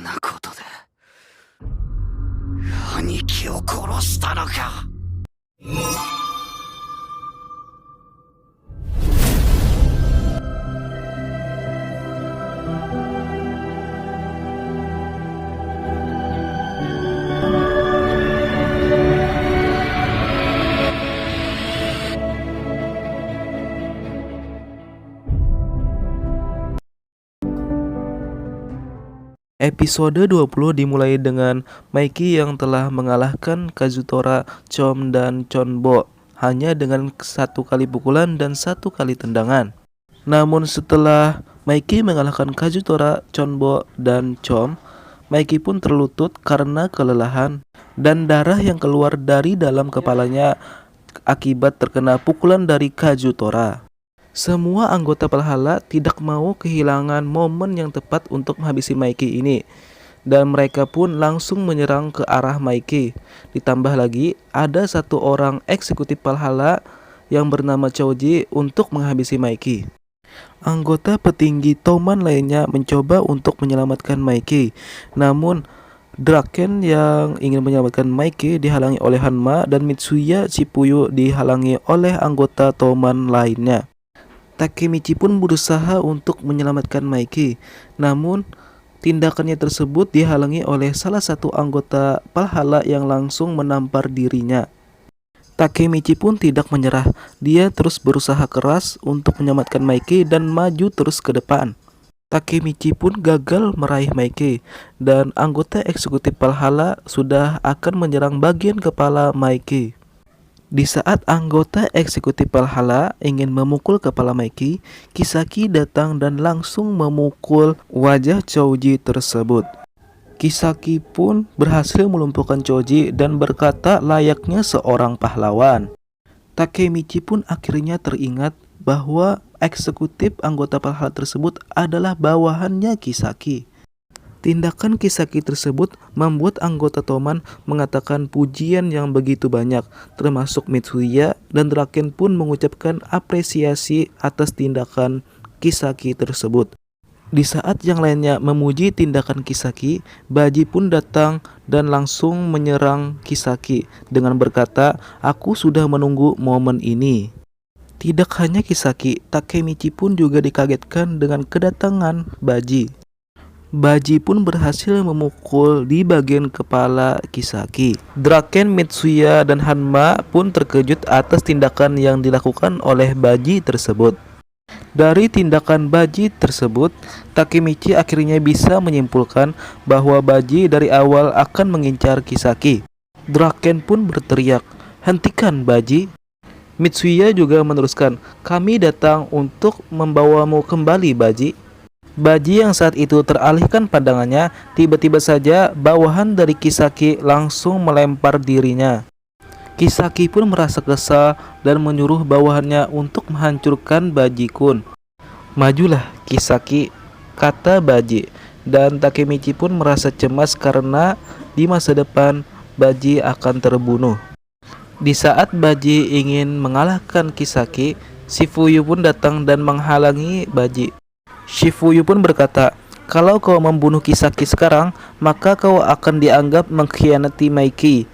んなことで兄貴を殺したのか。Episode 20 dimulai dengan Maiki yang telah mengalahkan Kazutora, Chom, dan Chonbo hanya dengan satu kali pukulan dan satu kali tendangan. Namun setelah Maiki mengalahkan Kazutora, Chonbo, dan Chom, Maiki pun terlutut karena kelelahan dan darah yang keluar dari dalam kepalanya akibat terkena pukulan dari Kazutora. Semua anggota Valhalla tidak mau kehilangan momen yang tepat untuk menghabisi Maiki ini, dan mereka pun langsung menyerang ke arah Maiki. Ditambah lagi ada satu orang eksekutif Valhalla yang bernama Choji untuk menghabisi Maiki. Anggota petinggi Toman lainnya mencoba untuk menyelamatkan Maiki, namun Draken yang ingin menyelamatkan Maiki dihalangi oleh Hanma, dan Mitsuya Shifuyuh dihalangi oleh anggota Toman lainnya. Takemichi pun berusaha untuk menyelamatkan Maiki, namun tindakannya tersebut dihalangi oleh salah satu anggota Valhalla yang langsung menampar dirinya. Takemichi pun tidak menyerah, dia terus berusaha keras untuk menyelamatkan Maiki dan maju terus ke depan. Takemichi pun gagal meraih Maiki, dan anggota eksekutif Valhalla sudah akan menyerang bagian kepala Maiki. Di saat anggota eksekutif Valhalla ingin memukul kepala Maiki, Kisaki datang dan langsung memukul wajah Choji tersebut. Kisaki pun berhasil melumpuhkan Choji dan berkata layaknya seorang pahlawan. Takemichi pun akhirnya teringat bahwa eksekutif anggota Valhalla tersebut adalah bawahannya Kisaki. Tindakan Kisaki tersebut membuat anggota Toman mengatakan pujian yang begitu banyak, termasuk Mitsuya dan Draken pun mengucapkan apresiasi atas tindakan Kisaki tersebut. Di saat yang lainnya memuji tindakan Kisaki, Baji pun datang dan langsung menyerang Kisaki dengan berkata, "Aku sudah menunggu momen ini." Tidak hanya Kisaki, Takemichi pun juga dikagetkan dengan kedatangan Baji. Baji pun berhasil memukul di bagian kepala Kisaki. Draken, Mitsuya, dan Hanma pun terkejut atas tindakan yang dilakukan oleh Baji tersebut. Dari tindakan Baji tersebut, Takemichi akhirnya bisa menyimpulkan bahwa Baji dari awal akan mengincar Kisaki. Draken pun berteriak, "Hentikan Baji!" Mitsuya juga meneruskan, "Kami datang untuk membawamu kembali Baji." Baji yang saat itu teralihkan pandangannya, tiba-tiba saja bawahan dari Kisaki langsung melempar dirinya. Kisaki pun merasa kesal dan menyuruh bawahannya untuk menghancurkan Baji-kun. "Majulah Kisaki," kata Baji, dan Takemichi pun merasa cemas karena di masa depan Baji akan terbunuh. Di saat Baji ingin mengalahkan Kisaki, Shifuyuh pun datang dan menghalangi Baji. Shifuyuh pun berkata, "Kalau kau membunuh Kisaki sekarang, maka kau akan dianggap mengkhianati Maiki.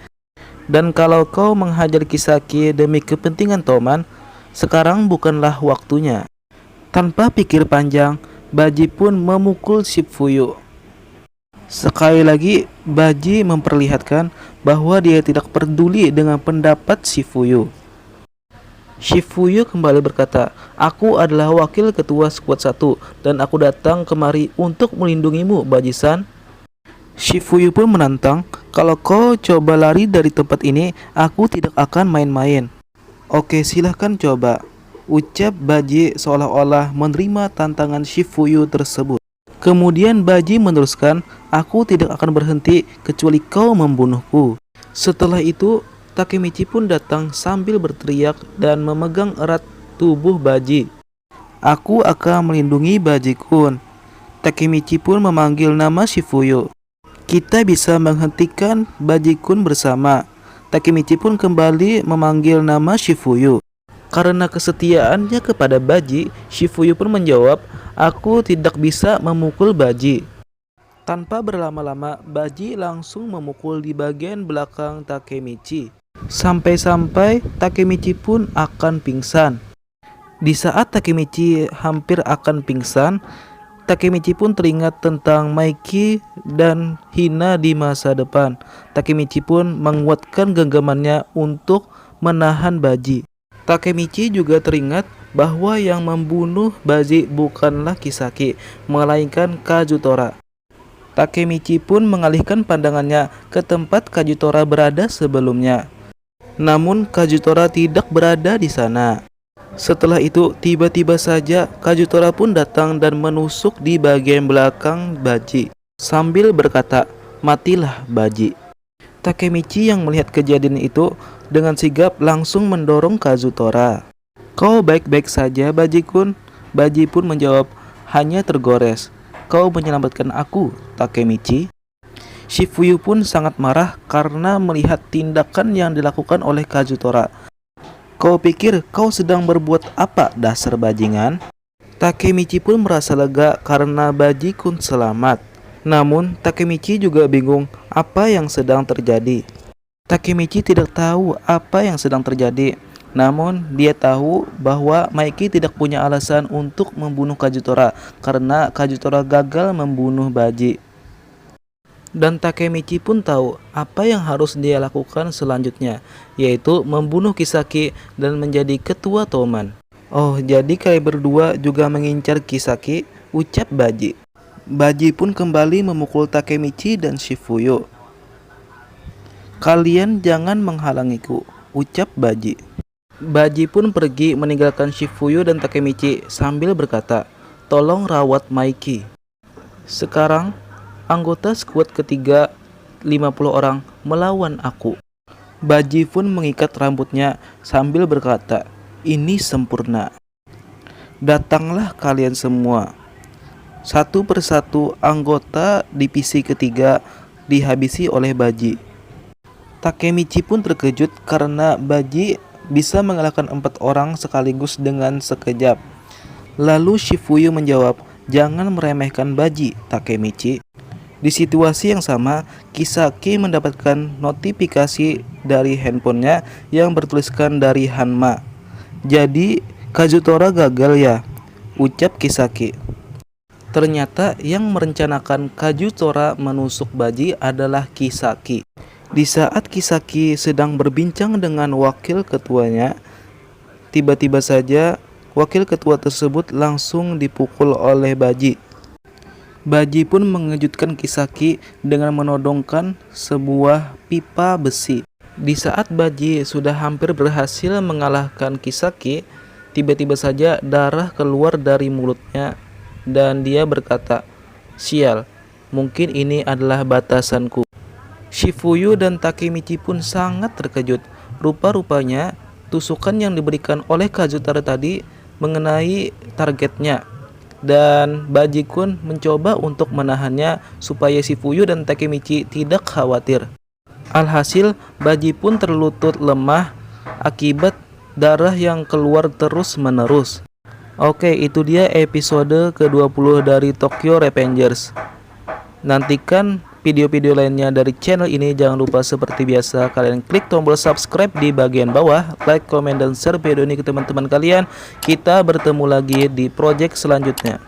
Dan kalau kau menghajar Kisaki demi kepentingan Toman, sekarang bukanlah waktunya." Tanpa pikir panjang, Baji pun memukul Shifuyuh. Sekali lagi, Baji memperlihatkan bahwa dia tidak peduli dengan pendapat Shifuyuh. Shifuyuh kembali berkata, "Aku adalah wakil ketua skuad 1 dan aku datang kemari untuk melindungimu, Baji-san." Shifuyuh pun menantang, "Kalau kau coba lari dari tempat ini, aku tidak akan main-main." "Oke, silahkan coba," ucap Baji seolah-olah menerima tantangan Shifuyuh tersebut. Kemudian Baji meneruskan, "Aku tidak akan berhenti kecuali kau membunuhku." Setelah itu, Takemichi pun datang sambil berteriak dan memegang erat tubuh Baji. "Aku akan melindungi Baji-kun." Takemichi pun memanggil nama Shifuyuh. "Kita bisa menghentikan Baji-kun bersama." Takemichi pun kembali memanggil nama Shifuyuh. Karena kesetiaannya kepada Baji, Shifuyuh pun menjawab, "Aku tidak bisa memukul Baji." Tanpa berlama-lama, Baji langsung memukul di bagian belakang Takemichi. Sampai-sampai Takemichi pun akan pingsan. Di saat Takemichi hampir akan pingsan, Takemichi pun teringat tentang Maiki dan Hina di masa depan. Takemichi pun menguatkan genggamannya untuk menahan Baji. Takemichi juga teringat bahwa yang membunuh Baji bukanlah Kisaki, melainkan Kazutora. Takemichi pun mengalihkan pandangannya ke tempat Kazutora berada sebelumnya. Namun Kazutora tidak berada di sana. Setelah itu tiba-tiba saja Kazutora pun datang dan menusuk di bagian belakang Baji sambil berkata, "Matilah Baji." Takemichi yang melihat kejadian itu dengan sigap langsung mendorong Kazutora. "Kau baik-baik saja Baji-kun?" Baji pun menjawab, "Hanya tergores. Kau menyelamatkan aku, Takemichi." Shifuyu pun sangat marah karena melihat tindakan yang dilakukan oleh Kazutora. "Kau pikir kau sedang berbuat apa, dasar bajingan?" Takemichi pun merasa lega karena Baji-kun selamat. Namun Takemichi juga bingung apa yang sedang terjadi. Takemichi tidak tahu apa yang sedang terjadi. Namun dia tahu bahwa Maiki tidak punya alasan untuk membunuh Kazutora karena Kazutora gagal membunuh Baji. Dan Takemichi pun tahu apa yang harus dia lakukan selanjutnya, yaitu membunuh Kisaki dan menjadi ketua Toman. "Oh, jadi kalian berdua juga mengincar Kisaki?" ucap Baji. Baji pun kembali memukul Takemichi dan Shifuyu. "Kalian jangan menghalangiku," ucap Baji. Baji pun pergi meninggalkan Shifuyu dan Takemichi sambil berkata, "Tolong rawat Maiki. Sekarang anggota skuad ketiga 50 orang melawan aku." Baji pun mengikat rambutnya sambil berkata, "Ini sempurna. Datanglah kalian semua." Satu persatu anggota divisi ketiga dihabisi oleh Baji. Takemichi pun terkejut karena Baji bisa mengalahkan 4 orang sekaligus dengan sekejap. Lalu Shifuyu menjawab, "Jangan meremehkan Baji, Takemichi." Di situasi yang sama, Kisaki mendapatkan notifikasi dari handphonenya yang bertuliskan dari Hanma. "Jadi Kazutora gagal ya?" ucap Kisaki. Ternyata yang merencanakan Kazutora menusuk Baji adalah Kisaki. Di saat Kisaki sedang berbincang dengan wakil ketuanya, tiba-tiba saja wakil ketua tersebut langsung dipukul oleh Baji. Baji pun mengejutkan Kisaki dengan menodongkan sebuah pipa besi. Di saat Baji sudah hampir berhasil mengalahkan Kisaki, tiba-tiba saja darah keluar dari mulutnya dan dia berkata, "Sial, mungkin ini adalah batasanku." Shifuyu dan Takemichi pun sangat terkejut. Rupa-rupanya tusukan yang diberikan oleh Kazutora tadi mengenai targetnya. Dan Baji-kun mencoba untuk menahannya supaya Shifuyu dan Takemichi tidak khawatir. Alhasil Baji pun terlutut lemah akibat darah yang keluar terus-menerus. Oke, itu dia episode ke-20 dari Tokyo Revengers. Nantikan video-video lainnya dari channel ini. Jangan lupa seperti biasa kalian klik tombol subscribe di bagian bawah, like, komen, dan share video ini ke teman-teman kalian. Kita bertemu lagi di project selanjutnya.